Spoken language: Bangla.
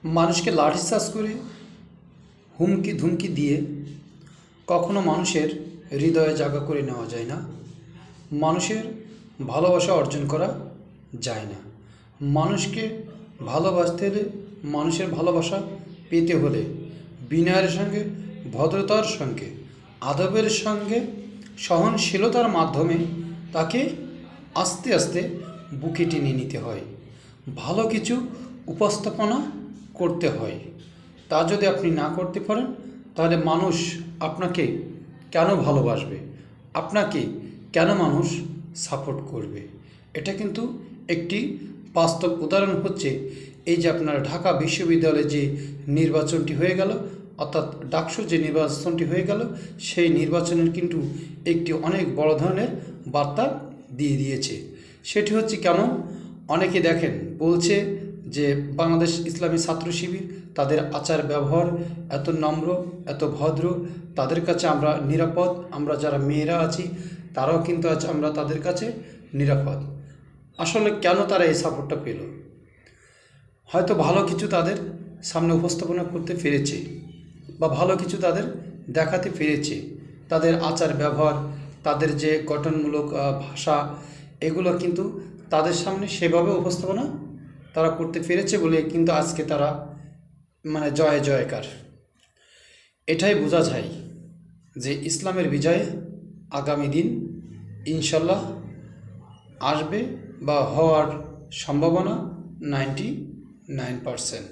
মানুষকে লাঠিচার্জ করে হুমকি ধুমকি দিয়ে কখনো মানুষের হৃদয়ে জায়গা করে নেওয়া যায় না। মানুষের ভালোবাসা অর্জন করা যায় না। মানুষকে ভালোবাসতে হলে, মানুষের ভালোবাসা পেতে হলে বিনয়ের সঙ্গে, ভদ্রতার সঙ্গে, আদবের সঙ্গে, সহনশীলতার মাধ্যমে তাকে আস্তে আস্তে বুকে টেনে নিতে হয়, ভালো কিছু উপস্থাপনা করতে হয়। তা যদি আপনি না করতে পারেন, তাহলে মানুষ আপনাকে কেন ভালোবাসবে, আপনাকে কেন মানুষ সাপোর্ট করবে? এটা কিন্তু একটি বাস্তব উদাহরণ হচ্ছে এই যে আপনার ঢাকা বিশ্ববিদ্যালয়ে যে নির্বাচনটি হয়ে গেল, অর্থাৎ ডাকসুর যে নির্বাচনটি হয়ে গেল, সেই নির্বাচনের কিন্তু একটি অনেক বড় ধরনের বার্তা দিয়ে দিয়েছে। সেটি হচ্ছে কেমন? অনেকে দেখেন বলছে যে বাংলাদেশ ইসলামী ছাত্র শিবির, তাদের আচার ব্যবহার এত নম্র, এত ভদ্র, তাদের কাছে আমরা নিরাপদ। আমরা যারা মেয়েরা আছি তারাও কিন্তু আজ আমরা তাদের কাছে নিরাপদ। আসলে কেন তারা এই সাপোর্টটা পেল? হয়তো ভালো কিছু তাদের সামনে উপস্থাপনা করতে পেরেছে, বা ভালো কিছু তাদের দেখাতে পেরেছে। তাদের আচার ব্যবহার, তাদের যে গঠনমূলক ভাষা, এগুলো কিন্তু তাদের সামনে সেভাবে উপস্থাপনা তারা করতে পেরেছে বলে কিন্তু আজকে তারা জয় জয়কার। এটাই বোঝা যায় যে ইসলামের বিজয় আগামী দিন ইনশাল্লাহ আসবে, বা হওয়ার সম্ভাবনা 99%।